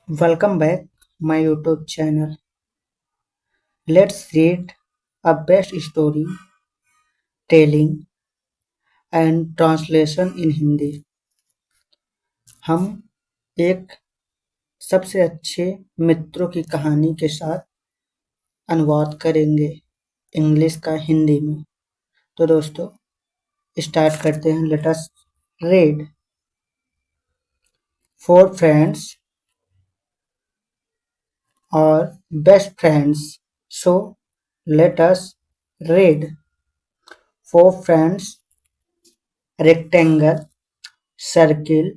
Welcome back my YouTube channel. Let's read a best story telling and translation in Hindi. हम एक सबसे अच्छे मित्रों की कहानी के साथ अनुवाद करेंगे इंग्लिश का हिंदी में। तो दोस्तों स्टार्ट करते हैं। Let us read. Four friends are best friends. So let us read. Four friends, rectangle, circle,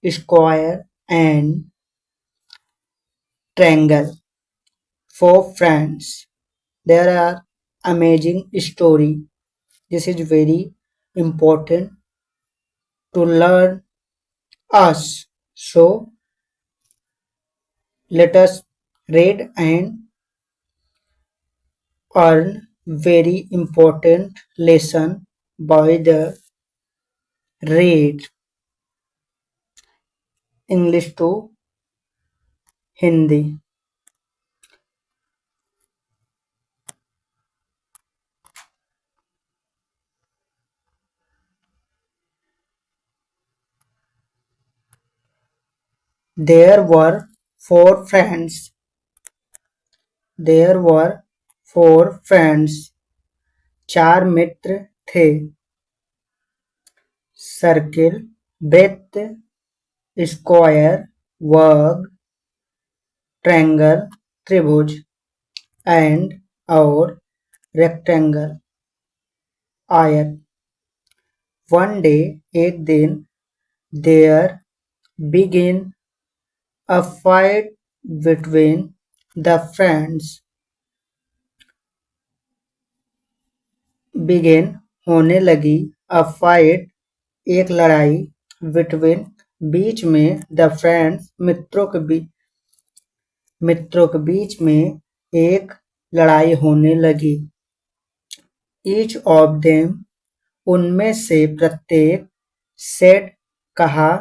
square and triangle. Four friends. There are amazing story. This is very important to learn us. So let us read and earn very important lesson by the read English to Hindi. There were four friends. There were four friends. चार मित्र थे। Circle वृत्त, square वर्ग, triangle त्रिभुज and और rectangle आयत। One day एक दिन there begin a fight between the friends. Begin होने लगी, अ फाइट एक लड़ाई, बिटवीन बीच में, द फ्रेंड्स मित्रों के बीच में एक लड़ाई होने लगी। ईच ऑफ देम उनमें से प्रत्येक, सेड कहा,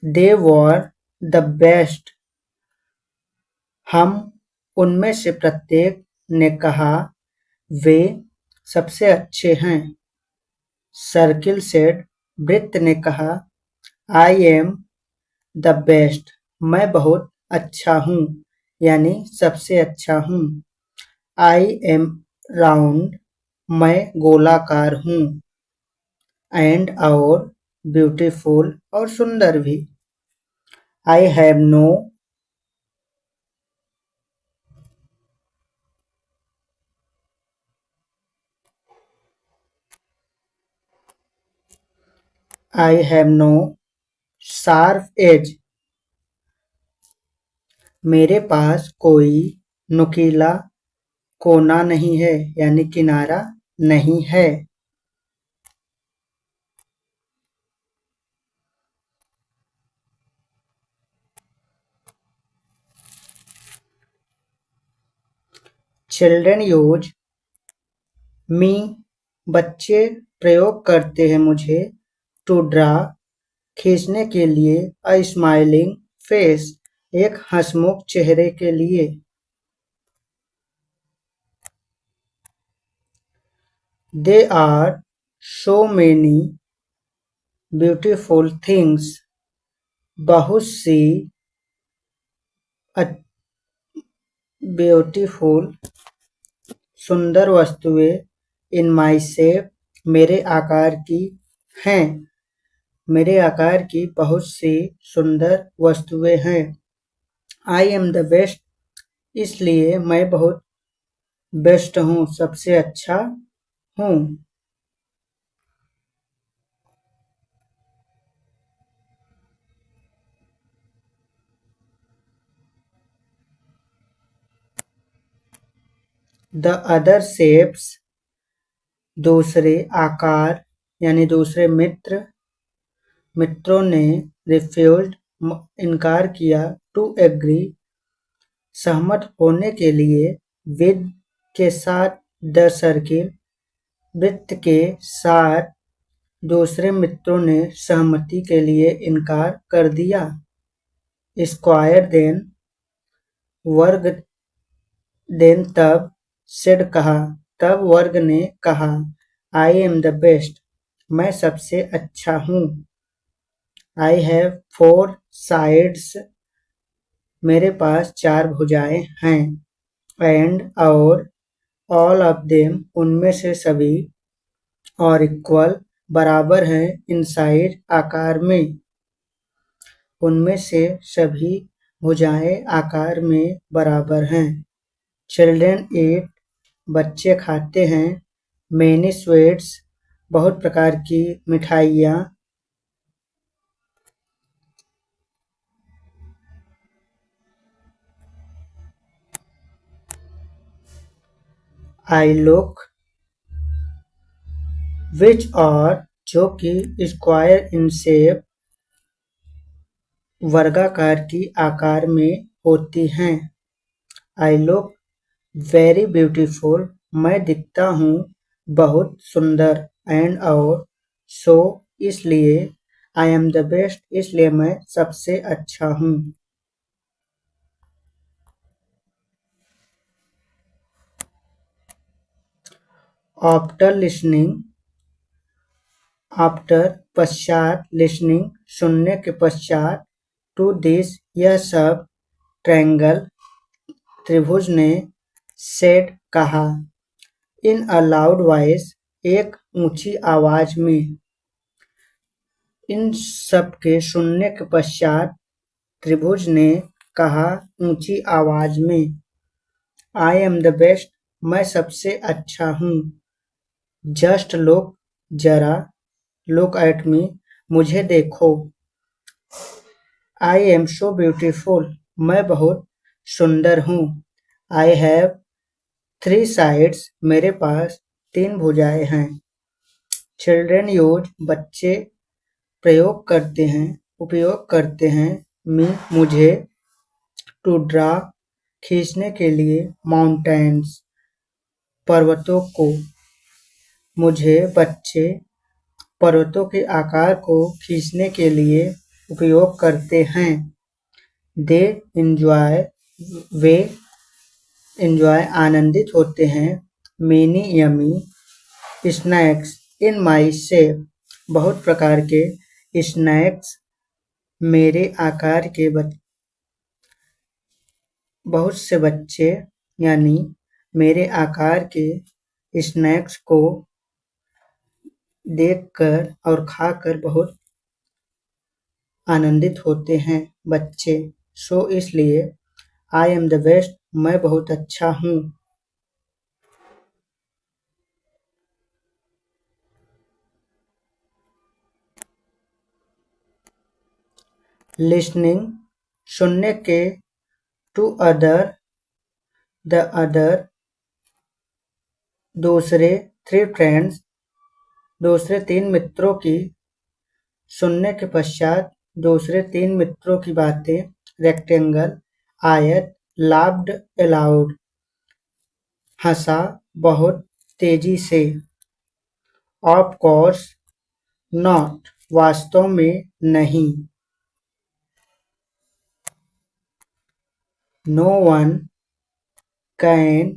दे वर द बेस्ट हम उनमें से प्रत्येक ने कहा वे सबसे अच्छे हैं। सर्किल सेड वृत्त ने कहा, आई एम द बेस्ट मैं बहुत अच्छा हूँ यानी सबसे अच्छा हूँ। आई एम राउंड मैं गोलाकार हूँ। एंड और ब्यूटीफुल और सुंदर भी। I have no I have no sharp edge मेरे पास कोई नुकीला कोना नहीं है यानी किनारा नहीं है। चिल्ड्रन यूज मी बच्चे प्रयोग करते हैं मुझे, टू ड्रा खींचने के लिए, अ स्माइलिंग फेस एक हंसमुख चेहरे के लिए। They are so many beautiful things बहुत सी ब्यूटीफुल सुंदर वस्तुएं, इन माई शेप मेरे आकार की हैं। मेरे आकार की बहुत सी सुंदर वस्तुएं हैं। आई एम द बेस्ट इसलिए मैं बहुत बेस्ट हूँ सबसे अच्छा हूँ। द अदर शेप्स दूसरे आकार यानी दूसरे मित्रों ने रिफ्यूज्ड इनकार किया, टू एग्री सहमत होने के लिए, विद के साथ, द सर्किल वृत्त के साथ दूसरे मित्रों ने सहमति के लिए इनकार कर दिया। स्क्वायर वर्ग तब सेड कहा, तब वर्ग ने कहा, आई एम द बेस्ट, मैं सबसे अच्छा हूँ। आई हैव 4 साइड्स, मेरे पास 4 भुजाएं हैं। एंड और ऑल ऑफ देम, उनमें से सभी, और इक्वल, बराबर हैं, इन साइज, आकार में। उनमें से सभी भुजाएं आकार में बराबर हैं। चिल्ड्रन ईट, बच्चे खाते हैं। मेनी स्वीट्स, बहुत प्रकार की मिठाइयाँ। आई लुक, विच और, जो कि स्क्वायर इन शेप, वर्गाकार की आकार में होती हैं। आई लुक वेरी ब्यूटीफुल, मैं दिखता हूँ बहुत सुंदर। एंड और, सो, इसलिए। आई एम द बेस्ट, इसलिए मैं सबसे अच्छा हूँ। आफ्टर लिसनिंग, आफ्टर, पश्चात, लिसनिंग, सुनने के पश्चात, टू दिस, यह सब, ट्रायंगल, त्रिभुज ने, सेड, कहा, इन अ लाउड वॉइस, एक ऊंची आवाज में। इन सब के सुनने के पश्चात त्रिभुज ने कहा ऊंची आवाज में, आई एम द बेस्ट, मैं सबसे अच्छा हूँ। जस्ट लुक, जरा, लुक एट मी, मुझे देखो। आई एम सो ब्यूटीफुल, मैं बहुत सुंदर हूँ। आई हैव 3 साइड्स, मेरे पास 3 भुजाएं हैं। चिल्ड्रन यूज, बच्चे उपयोग करते हैं। मी, मुझे। टू ड्रा, खींचने के लिए। माउंटेन्स, पर्वतों को। मुझे, बच्चे पर्वतों के आकार को खींचने के लिए उपयोग करते हैं। दे एंजॉय, वे एंजॉय, आनंदित होते हैं। मेनी यमी स्नैक्स इन माई शेप, बहुत प्रकार के स्नैक्स मेरे आकार के बहुत से बच्चे यानी मेरे आकार के स्नैक्स को देखकर और खाकर बहुत आनंदित होते हैं बच्चे। सो इसलिए, आई एम द बेस्ट, मैं बहुत अच्छा हूँ। लिसनिंग, सुनने के। टू अदर, द अदर, दूसरे। 3 फ्रेंड्स, दूसरे 3 मित्रों की। सुनने के पश्चात दूसरे 3 मित्रों की बातें। रेक्टेंगल, आयत। लाफ्ड अलाउड, हंसा बहुत तेजी से। ऑफ कोर्स नॉट, वास्तव में नहीं। No one can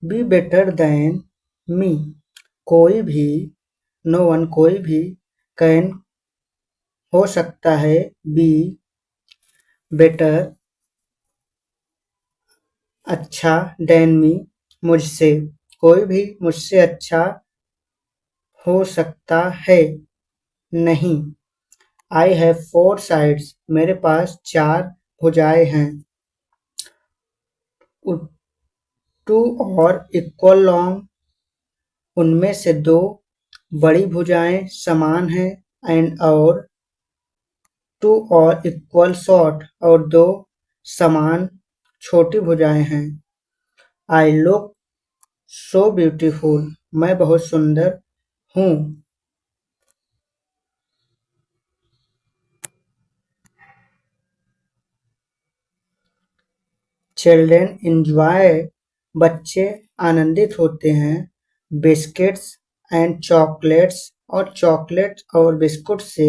be better than me, कोई भी। नो वन, कोई भी। कैन, हो सकता है। बी, बेटर, अच्छा। देन मी, मुझसे। कोई भी मुझसे अच्छा हो सकता है। नहीं। आई हैव 4 साइड्स, मेरे पास 4 भुजाएं हैं। टू और इक्वल लॉन्ग, उनमें से 2 बड़ी भुजाएं समान हैं। एंड और, 2 और इक्वल शॉर्ट, और 2 समान छोटी भुजाएं हैं। आई लुक सो ब्यूटीफुल, मैं बहुत सुंदर हूँ। चिल्ड्रन एंजॉय, बच्चे आनंदित होते हैं। बिस्किट्स एंड चॉकलेट्स, और चॉकलेट और बिस्कुट से।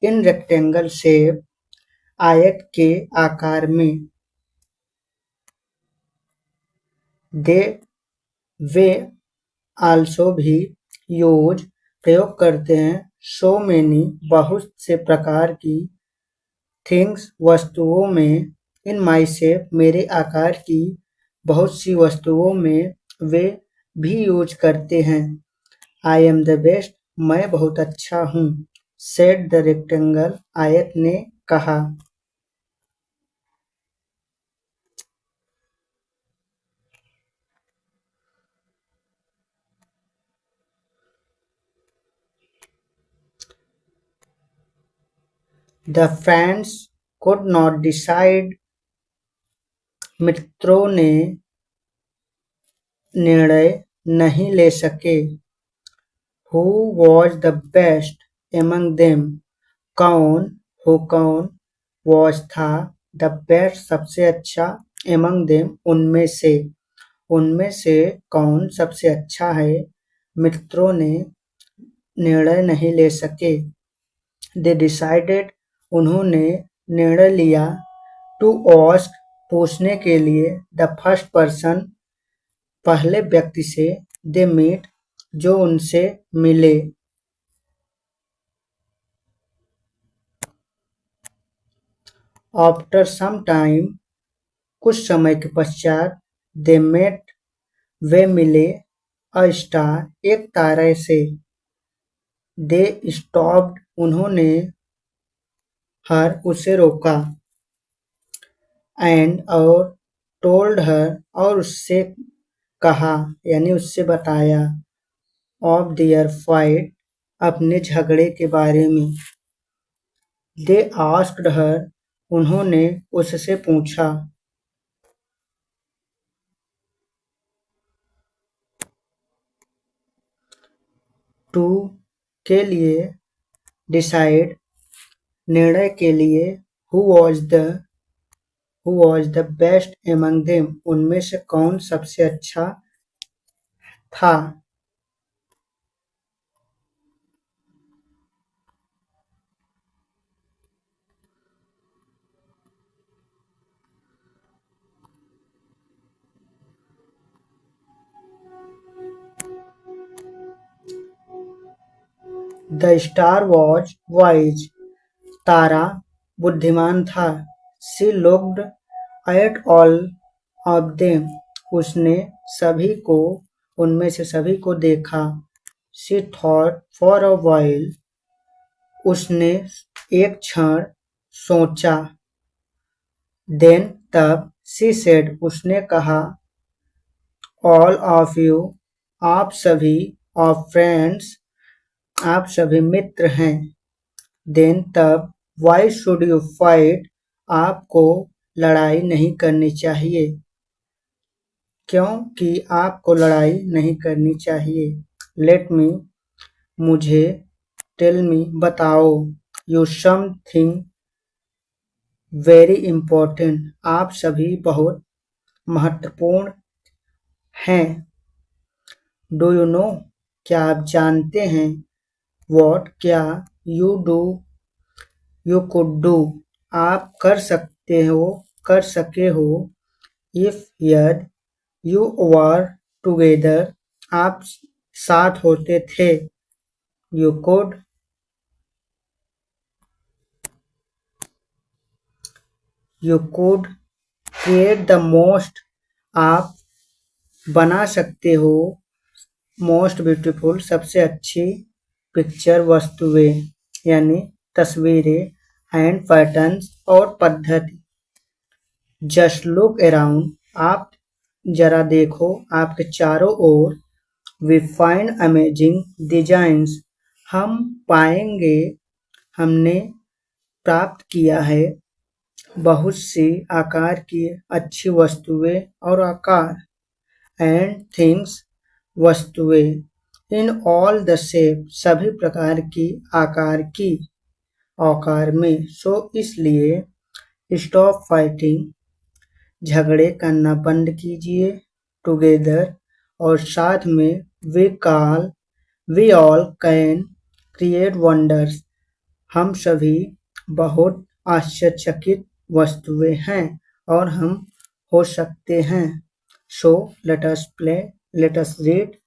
इन रेक्टेंगल शेप, आयत के आकार में। दे वे आल्सो भी यूज प्रयोग करते हैं सो मेनी बहुत से प्रकार की थिंग्स वस्तुओं में इन माई शेप मेरे आकार की बहुत सी वस्तुओं में वे भी यूज करते हैं। आई एम द बेस्ट मैं बहुत अच्छा हूँ सेड द रेक्टेंगल आयत ने कहा। The friends could not decide मित्रों ने निर्णय नहीं ले सके। Who was the best among them कौन वॉज था द बेस्ट सबसे अच्छा एमंग देम उनमें से कौन सबसे अच्छा है मित्रों ने निर्णय नहीं ले सके। दे डिसाइडेड उन्होंने निर्णय लिया टू आस्क पूछने के लिए द फर्स्ट पर्सन पहले व्यक्ति से दे मीट जो उनसे मिले। आफ्टर सम टाइम कुछ समय के पश्चात दे मेट वे मिले अ स्टार एक तारे से। दे स्टॉप्ड उन्होंने हर उसे रोका एंड और टोल्ड हर और उससे कहा यानी उससे बताया ऑफ देयर फाइट अपने झगड़े के बारे में। दे आस्क्ड हर उन्होंने उससे पूछा टू के लिए डिसाइड निर्णय के लिए who was the best among them उनमें से कौन सबसे अच्छा था। द स्टार वॉज वाइज तारा बुद्धिमान था। She looked at all of them उसने सभी को उनमें से सभी को देखा। She thought for a while उसने एक क्षण सोचा। देन तब शी सेड उसने कहा ऑल ऑफ यू आप सभी ऑफ फ्रेंड्स आप सभी मित्र हैं। देन तब वाई शुड यू फाइट आपको लड़ाई नहीं करनी चाहिए क्योंकि आपको लड़ाई नहीं करनी चाहिए। लेट मी मुझे टेल मी बताओ यू समथिंग वेरी इम्पोर्टेंट आप सभी बहुत महत्वपूर्ण हैं। डू यू नो क्या आप जानते हैं वॉट क्या यू यू कुड डू आप कर सके हो इफ यद यू वर टुगेदर आप साथ होते थे। You could create the most आप बना सकते हो मोस्ट ब्यूटीफुल सबसे अच्छी पिक्चर वस्तुएं यानी तस्वीरें एंड पैटर्न्स और पद्धति। जस्ट लुक अराउंड आप जरा देखो आपके चारों ओर। वी फाइंड अमेजिंग डिजाइंस हम पाएंगे हमने प्राप्त किया है बहुत सी आकार की अच्छी वस्तुएं और आकार एंड थिंग्स वस्तुएं इन ऑल द शेप सभी प्रकार की आकार में। सो इसलिए स्टॉप फाइटिंग झगड़े करना बंद कीजिए टुगेदर और साथ में we all can create wonders हम सभी बहुत आश्चर्यचकित वस्तुएं हैं और हम हो सकते हैं। So let us play, let us read,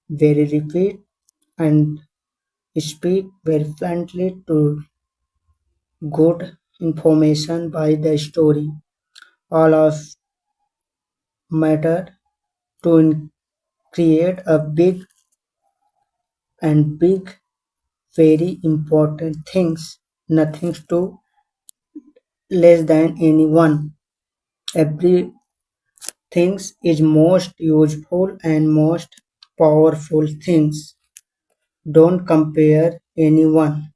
very repeat and speak very friendly to good information by the story. All of matter to create a big very important things, nothing to less than anyone. Everything is most useful and most powerful things. Don't compare anyone.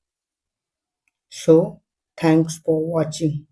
So thanks for watching.